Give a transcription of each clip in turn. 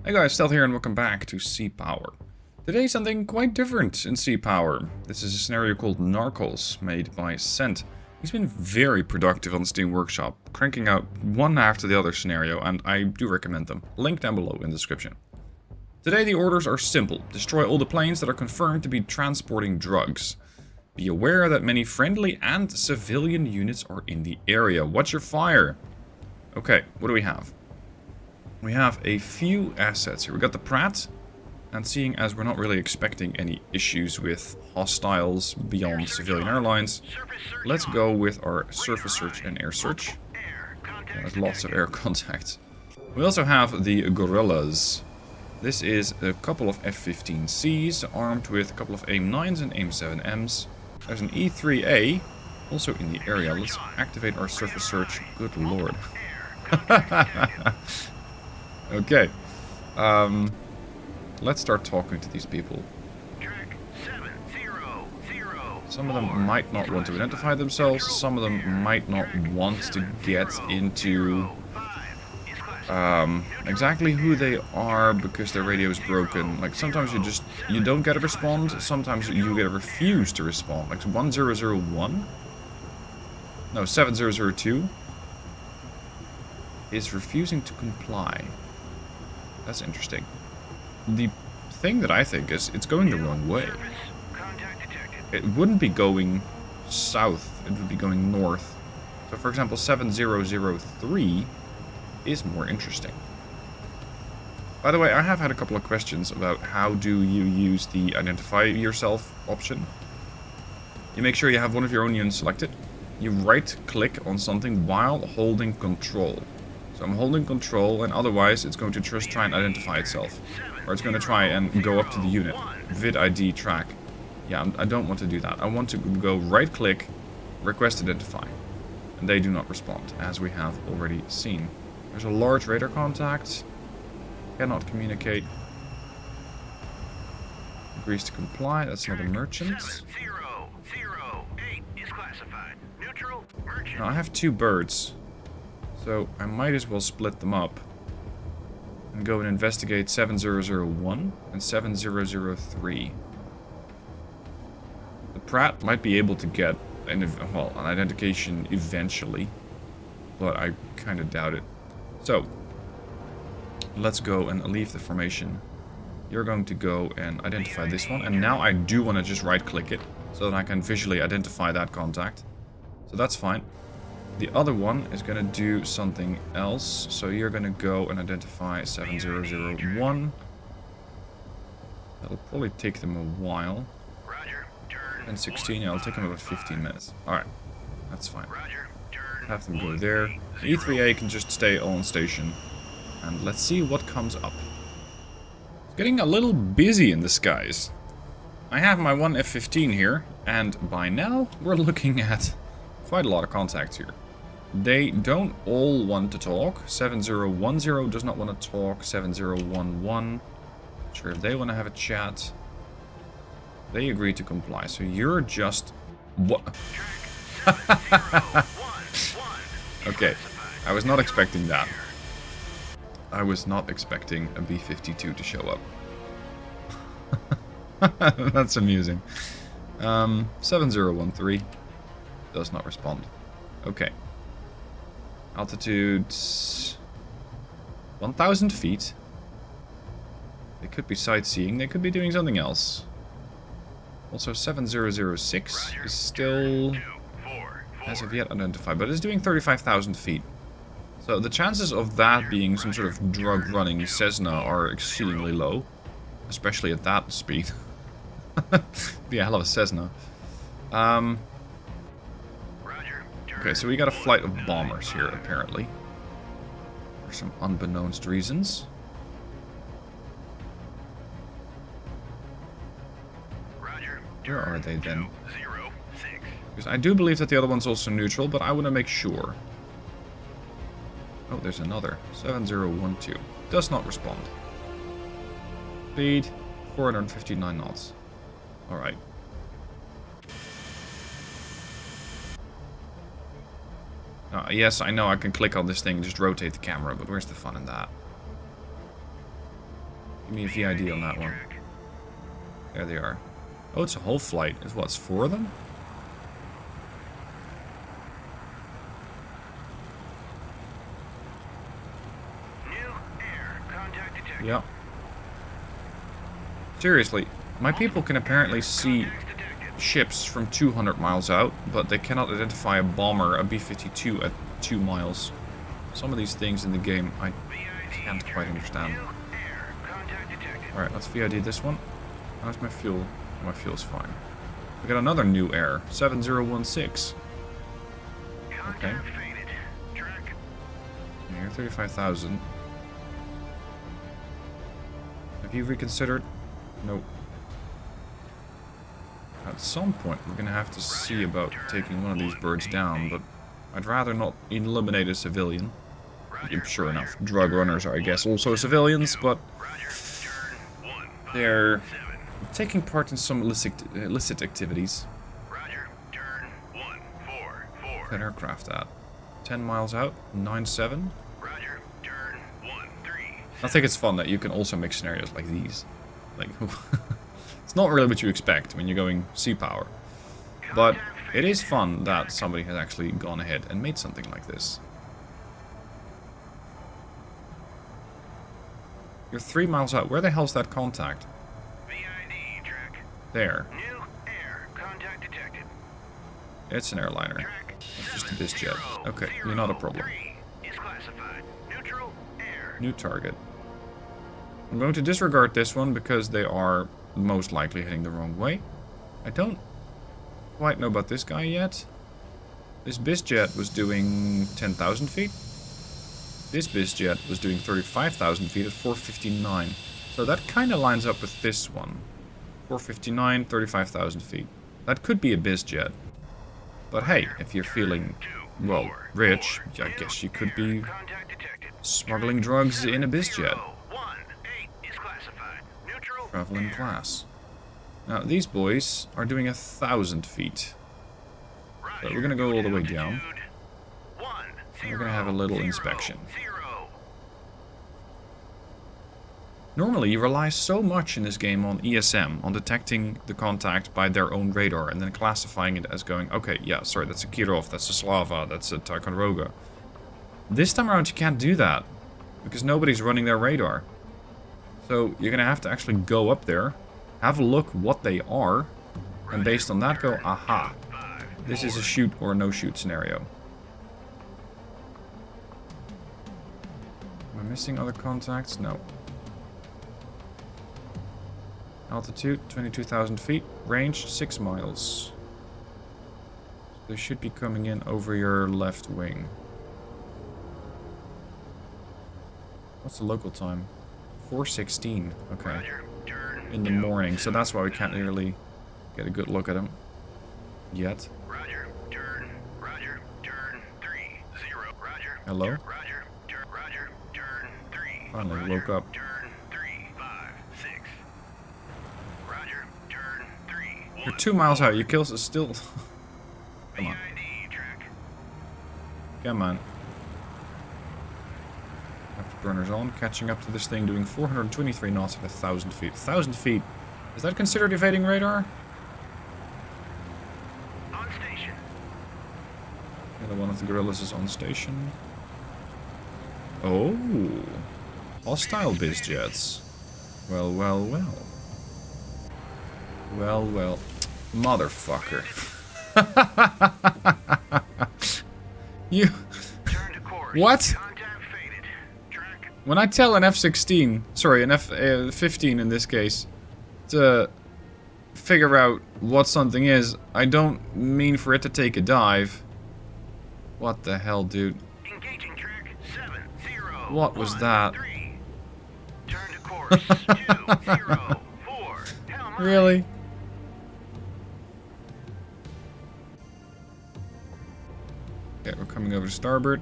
Hey guys, Stealth here and welcome back to Sea Power. Today something quite different in Sea Power. This is a scenario called Narcos, made by Cent. He's been very productive on Steam Workshop, cranking out one after the other scenario, and I do recommend them. Link down below in the description. Today the orders are simple. Destroy all the planes that are confirmed to be transporting drugs. Be aware that many friendly and civilian units are in the area. Watch your fire. Okay, what do we have? We have a few assets here. We got the Pratt, and seeing as we're not really expecting any issues with hostiles beyond civilian airlines, let's go with our surface search and air search. There's lots of air contact. We also have the Gorillas. This is a couple of F-15Cs armed with a couple of AIM-9s and AIM-7Ms. There's an E-3A also in the area. Let's activate our surface search. Good lord. Okay, let's start talking to these people. Some of them might not want to identify themselves, some of them might not want to get into exactly who they are because their radio is broken. Like sometimes you don't get a respond, sometimes you get a refuse to respond. Like 1001? No, 7002 is refusing to comply. That's interesting. The thing that I think is it's going the wrong way. It wouldn't be going south, it would be going north. So for example 7003 is more interesting. By the way, I have had a couple of questions about how do you use the identify yourself option. You make sure you have one of your own units selected. You right click on something while holding control. So I'm holding control, and otherwise it's going to just try and identify itself. Or it's going to try and go up to the unit. Vid ID track. Yeah, I don't want to do that. I want to go right click, request identify. And they do not respond, as we have already seen. There's a large radar contact. Cannot communicate. Agrees to comply. That's not a merchant. Now I have two birds. So I might as well split them up and go and investigate 7001 and 7003. The Pratt might be able to get an identification eventually, but I kind of doubt it. So let's go and leave the formation. You're going to go and identify this one, and now I do want to just right click it so that I can visually identify that contact. So that's fine. The other one is going to do something else, so you're going to go and identify 7001. That'll probably take them a while. And 16, yeah, it'll take them about 15 minutes. Alright, that's fine. Have them go there. The E3A can just stay on station. And let's see what comes up. It's getting a little busy in the skies. I have my one F-15 here, and by now we're looking at quite a lot of contacts here. They don't all want to talk. 7010 does not want to talk. 7011. Not sure if they want to have a chat. They agree to comply. So you're just... What? Okay. I was not expecting that. I was not expecting a B-52 to show up. That's amusing. 7013 does not respond. Okay. Altitude 1,000 feet. They could be sightseeing. They could be doing something else. Also 7006 is still as of yet identified, but it's doing 35,000 feet. So the chances of that being some sort of drug running Cessna are exceedingly low, especially at that speed. Be a hell of a Cessna. Okay, so we got a flight of bombers here, apparently. For some unbeknownst reasons. Where are they then? Because I do believe that the other one's also neutral, but I want to make sure. Oh, there's another. 7012. Does not respond. Speed 459 knots. Alright. Yes, I know I can click on this thing and just rotate the camera, but where's the fun in that? Give me a VID on that one. There they are. Oh, it's a whole flight. It's what, 4 of them? Yep. Seriously, my people can apparently see ships from 200 miles out, but they cannot identify a bomber, a B-52 at 2 miles. Some of these things in the game I can't quite understand. Alright, let's VID this one. How's my fuel? My fuel's fine. We got another new air, 7016. Okay. Here, 35,000. Have you reconsidered? Nope. At some point, we're gonna have to see about taking one of these birds down, but I'd rather not eliminate a civilian. Sure enough, drug runners are, I guess, also civilians, but they're taking part in some illicit activities. Where's that aircraft at? 10 miles out? 9-7? I think it's fun that you can also make scenarios like these. Like, it's not really what you expect when you're going sea power. But it is fun that somebody has actually gone ahead and made something like this. You're 3 miles out. Where the hell's that contact? There. It's an airliner. It's just a biz jet. Okay, you're not a problem. New target. I'm going to disregard this one because they are most likely heading the wrong way. I don't quite know about this guy yet. This bizjet was doing 10,000 feet. This bizjet was doing 35,000 feet at 459. So that kind of lines up with this one. 459, 35,000 feet. That could be a bizjet. But hey, if you're feeling, well, rich, I guess you could be smuggling drugs in a bizjet. Traveling class. Now, these boys are doing 1,000 feet. So we're going to go all the way down. And we're going to have a little inspection. Normally, you rely so much in this game on ESM, on detecting the contact by their own radar, and then classifying it as going, okay, yeah, sorry, that's a Kirov, that's a Slava, that's a Ticonderoga. This time around, you can't do that, because nobody's running their radar. So you're going to have to actually go up there, have a look what they are, and based on that go, aha, this is a shoot or a no-shoot scenario. Am I missing other contacts? No. Altitude, 22,000 feet. Range, 6 miles. They should be coming in over your left wing. What's the local time? 4:16. Okay. In the morning, so that's why we can't really get a good look at them yet. Hello? Finally woke up. You're 2 miles out. Your kills are still. Come on. Come on. Afterburners on, catching up to this thing, doing 423 knots at 1,000 feet. 1,000 feet. Is that considered evading radar? On station. Another one of the guerrillas is on station. Oh. Hostile biz jets. Well, well, well. Well, well. Motherfucker. You... What? When I tell an F-16, sorry, an F-15 in this case, to figure out what something is, I don't mean for it to take a dive. What the hell, dude? Engaging track 7-0. What was that? Turn to course 2-0-4. Really? Okay, we're coming over to starboard.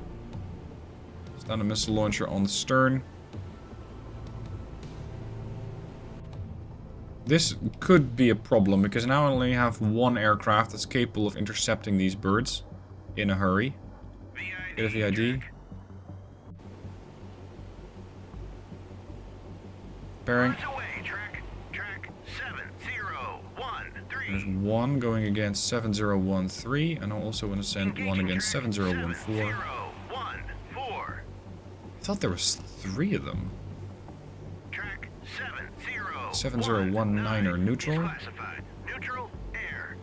Down a missile launcher on the stern. This could be a problem because now I only have one aircraft that's capable of intercepting these birds in a hurry. Get a VID. preparing. Miles away, track 7013. There's one going against 7013, and I also want to send one against 7014. 7014. I thought there was 3 of them. Track 7019. 7019 are neutral. Classified. Neutral air.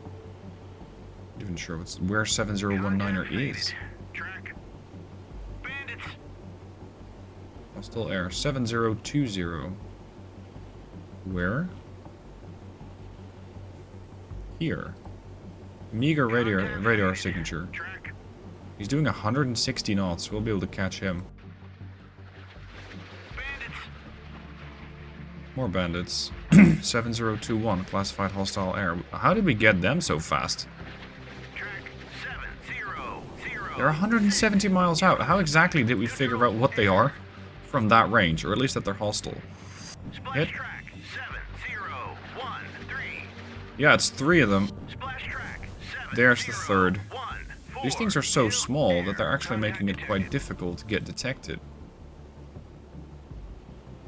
Not even sure where 7019er is. Track. Bandits. Oh, still air. 7020. Where? Here. Meager radar signature. Track. He's doing 160 knots. We'll be able to catch him. Bandits. More bandits. 7021. Classified hostile air. How did we get them so fast? Track 700. They're 170 miles out. How exactly did we figure out what they are from that range? Or at least that they're hostile. Splash Hit. track 7013. Yeah, it's 3 of them. Splash track 7014. There's the third. These things are so small that they're actually making it quite difficult to get detected.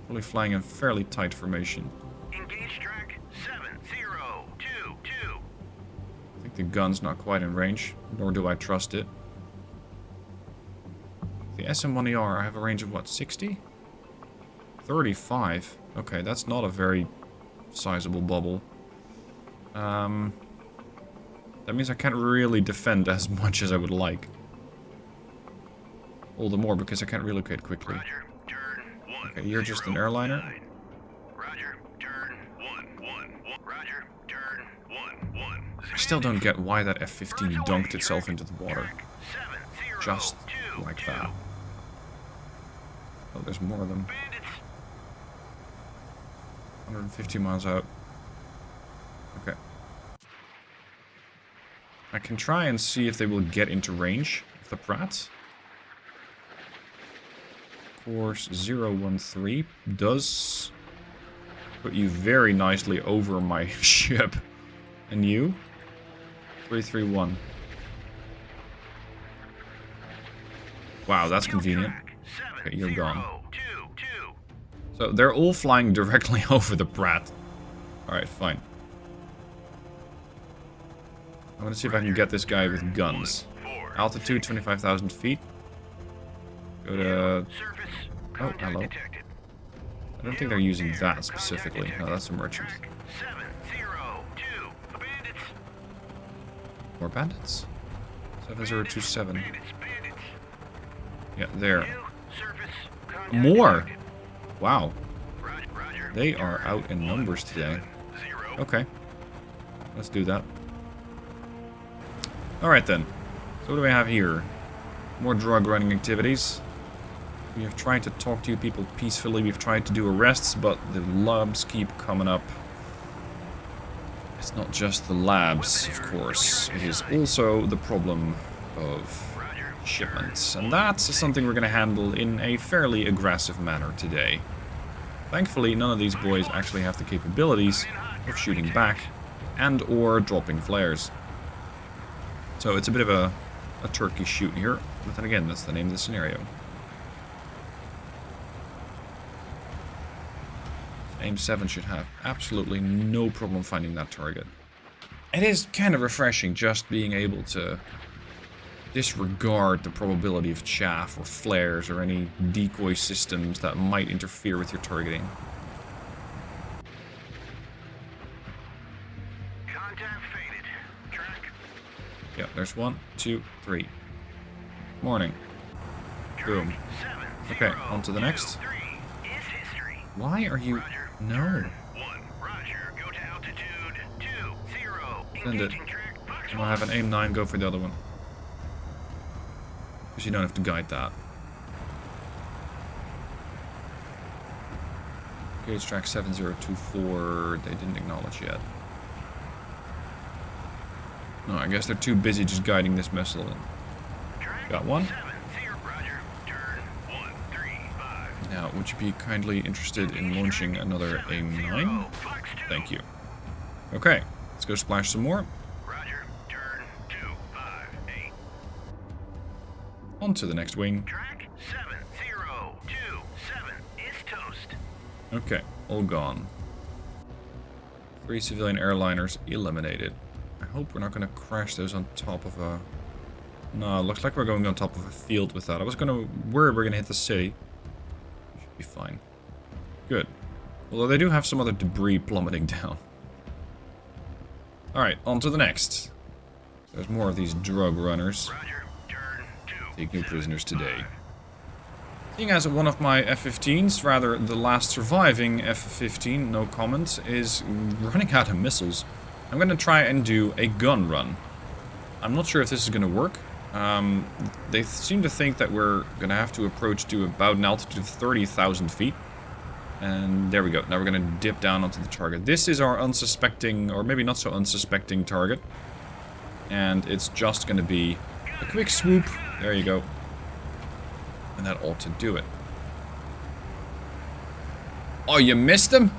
Probably flying in fairly tight formation. Engage track 7022. I think the gun's not quite in range, nor do I trust it. The SM-1ER, I have a range of what, 60? 35. Okay, that's not a very sizable bubble. That means I can't really defend as much as I would like. All the more because I can't relocate quickly. Roger, turn 1. Okay, you're just an airliner. Roger, turn 1. Roger, turn 1. I still don't get why that F-15 dunked itself into the water. Track Just 7022. like that. Oh, there's more of them. Bandits. 150 miles out. Okay. I can try and see if they will get into range of the Pratt. Course 013 does put you very nicely over my ship. And you? 331. Wow, that's convenient. Okay, you're gone. 7022. So they're all flying directly over the Pratt. Alright, fine. I'm gonna see if I can get this guy with guns. Altitude 25,000 feet. Go to... Surface. Oh, hello. Detected. I don't think they're using that specifically. No, that's a merchant. Track 702. Bandits. More bandits? 7027. Bandits. Yeah, there. New surface. Contact More! detected. Wow. Roger. They are out in numbers today. 0. Okay. Let's do that. Alright then. So what do we have here? More drug running activities. We have tried to talk to you people peacefully. We've tried to do arrests, but the labs keep coming up. It's not just the labs, of course. It is also the problem of shipments. And that's something we're going to handle in a fairly aggressive manner today. Thankfully, none of these boys actually have the capabilities of shooting back and or dropping flares. So it's a bit of a turkey shoot here. But then again, that's the name of the scenario. Aim 7 should have absolutely no problem finding that target. It is kind of refreshing just being able to disregard the probability of chaff or flares or any decoy systems that might interfere with your targeting. Contact faded. Track. Yeah, there's 1, 2, 3. Morning. Boom. Okay, on to the next. Why are you... No. Roger. Go to altitude 20. Send it. And I'll have an aim 9 go for the other one. Because you don't have to guide that. Gauge track 7024, they didn't acknowledge yet. No, I guess they're too busy just guiding this missile in. Got one. Now, would you be kindly interested in launching another aim 9? Thank you. Okay, let's go splash some more. Roger. Turn 258. On to the next wing. Track 7027 is toast. Okay, all gone. 3 civilian airliners eliminated. I hope we're not going to crash those on top of a... No, looks like we're going on top of a field with that. I was going to worry we're going to hit the city. Should be fine. Good. Although they do have some other debris plummeting down. Alright, on to the next. There's more of these drug runners. Roger. Turn 2. Take new prisoners today. Seeing as one of my F-15s, rather the last surviving F-15, no comment, is running out of missiles, I'm going to try and do a gun run. I'm not sure if this is going to work. They seem to think that we're going to have to approach to about an altitude of 30,000 feet. And there we go. Now we're going to dip down onto the target. This is our unsuspecting, or maybe not so unsuspecting target. And it's just going to be a quick swoop. There you go. And that ought to do it. Oh, you missed him?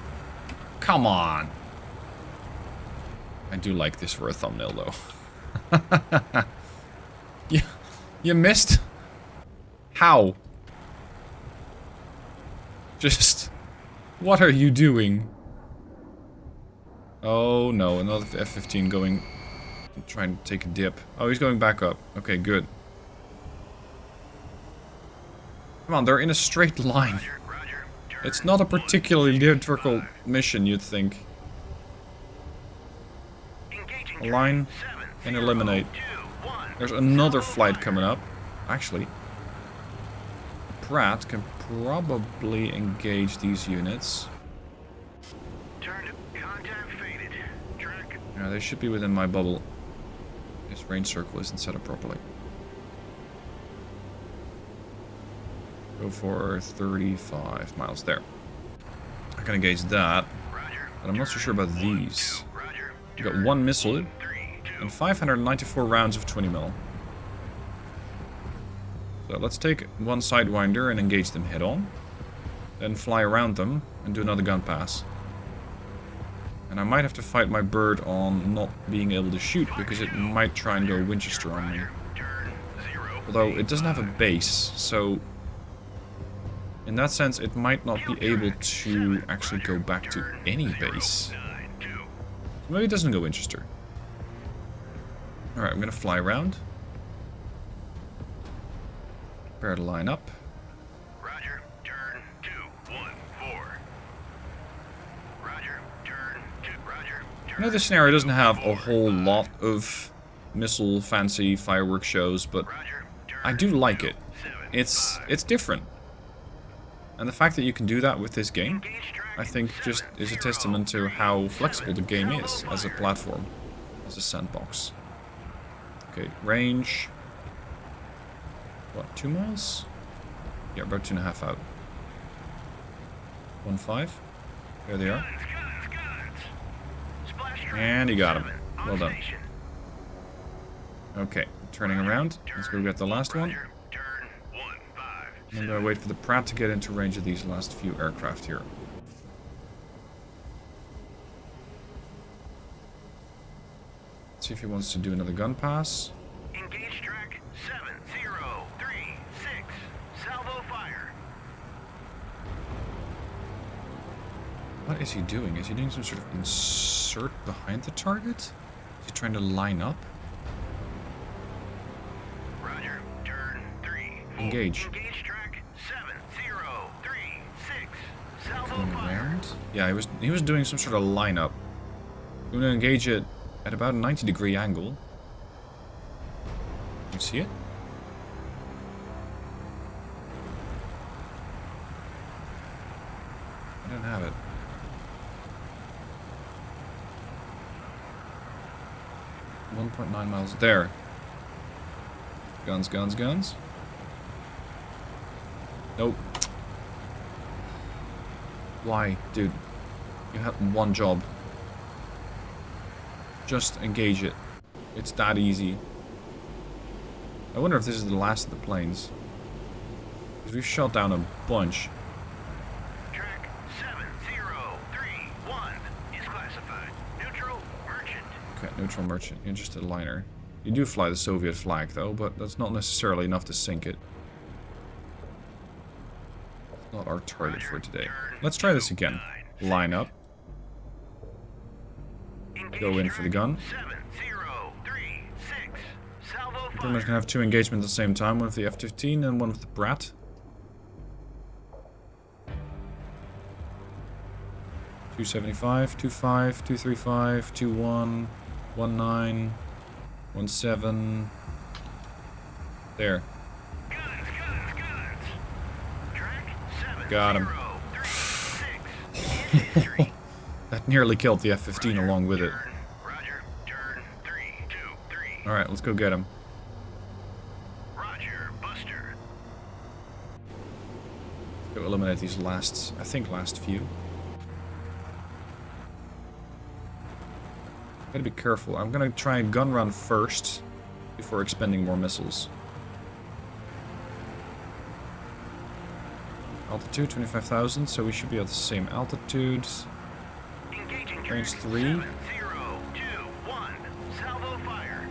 Come on. I do like this for a thumbnail, though. You missed? How? Just... What are you doing? Oh no, another F-15 going... Trying to take a dip. Oh, he's going back up. Okay, good. Come on, they're in a straight line. Roger, Roger. Turn It's not a particularly difficult mission, you'd think. Engaging Align turn 7, and 0, eliminate. 2, 1. There's another Salvo flight fire. coming up. Actually, Pratt can probably engage these units. Turn to contact faded. Track. Yeah, they should be within my bubble. This range circle isn't set up properly. Go for 35 miles there. I can engage that, Roger. but I'm not so sure about these. Roger. We got one missile 3, 2. and 594 rounds of 20 mil. So let's take one Sidewinder and engage them head on. Then fly around them and do another gun pass. And I might have to fight my bird on not being able to shoot because it might try and go Winchester on me. Turn 0. Although it doesn't have a base, so in that sense it might not be able to actually go back to any base. 9, 2. Maybe it doesn't go Winchester. Alright, I'm gonna fly around. Prepare to line up. Roger. Turn 2, 1, 4. Roger. Turn 2. Roger. I know this scenario doesn't have a whole lot of missile fancy fireworks shows, but Roger. Turn I do like it. 7, It's different. And the fact that you can do that with this game, Engage track I think just is a testament to how flexible the game is as a platform, as a sandbox. Okay, range. What, 2 miles? Yeah, about 2.5 out. 1.5. There they are. Guns, guns. Splash track And he got him. 7, Well on done. station. Okay, turning around. Let's go get the last one. Roger. Turn 1, 5. I'm gonna wait for the Pratt to get into range of these last few aircraft here. See if he wants to do another gun pass. Engage track 7, 0, 3, 6. Salvo fire. What is he doing? Is he doing some sort of insert behind the target? Is he trying to line up? Roger. Turn 3. Engage. Engage track 7, 0, 3, 6. Salvo Coming fire. around? Yeah, he was doing some sort of lineup. I'm gonna engage it at about a 90-degree angle. You see it? I don't have it. .9 miles. There. Guns, guns, guns. Nope. Why? Dude. You have one job. Just engage it. It's that easy. I wonder if this is the last of the planes. Because we've shot down a bunch. Track 7, 0, 3, 1 is classified. Neutral merchant. Okay, neutral merchant. You're just a liner. You do fly the Soviet flag though, but that's not necessarily enough to sink it. It's not our target for today. Let's try this again. 9, line up. Go in for the gun. 7036. Salvo Pretty much fire. gonna have 2 engagements at the same time, one with the F-15 and one with the Brat. .275, 2.5, 2.35, 2.1, 1.9, 1.7. There. Guns. Track Got him. 7036. History. That nearly killed the F-15 along with it. Roger. Turn 323. Alright, let's go get him. Roger. Buster. Go eliminate these last few. Gotta be careful. I'm gonna try a gun run first before expending more missiles. Altitude 25,000, so we should be at the same altitude. Engaging Range track 3. 7021. Salvo fire.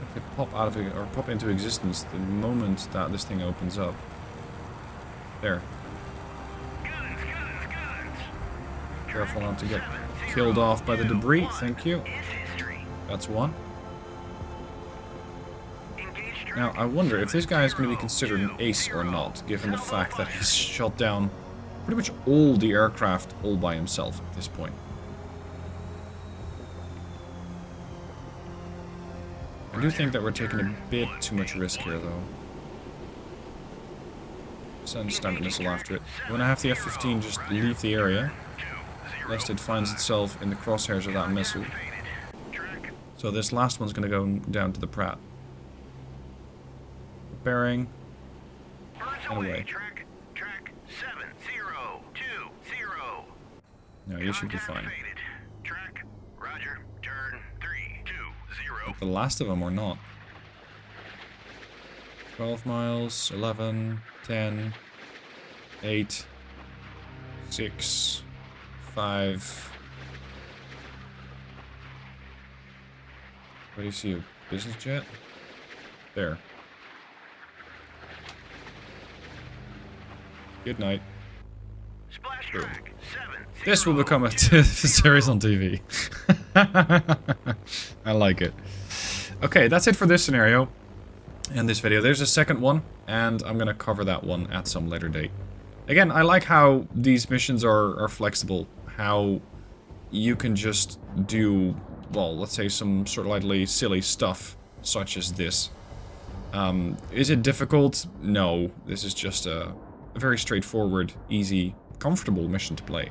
If they pop out of it or pop into existence the moment that this thing opens up. There. Guns. Careful not to get killed off by the debris. Thank you. Is history. That's one. Engage track Now, I wonder if this guy is going to be considered an ace or not, given the fact that he's shot down pretty much all the aircraft all by himself at this point. I do think that we're taking a bit too much risk here, though. Send standard missile after it. I'm going to have the F-15 just leave the area, lest it finds itself in the crosshairs of that missile. track. So this last one's going to go down to the Pratt. Bearing. Birds And away. away. Track 7020. No, you should be fine. Faded. Track. Roger. Turn 320. The last of them or not. 12 miles, 11, 10, 8, 6, 5. What do you see? A business jet? There. Good night. Splash Boom. track 70. This will become a series on TV. I like it. Okay, that's it for this scenario and this video. There's a second one, and I'm gonna cover that one at some later date. Again, I like how these missions are flexible. How you can just do, well, let's say some slightly silly stuff, such as this. Is it difficult? No. This is just a very straightforward, easy, comfortable mission to play.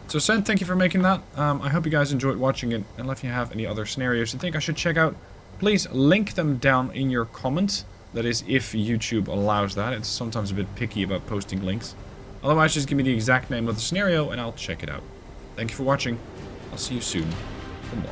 So Sen, thank you for making that. I hope you guys enjoyed watching it, and if you have any other scenarios you think I should check out, please link them down in your comment. That is, if YouTube allows that. It's sometimes a bit picky about posting links. Otherwise, just give me the exact name of the scenario and I'll check it out. Thank you for watching. I'll see you soon for more.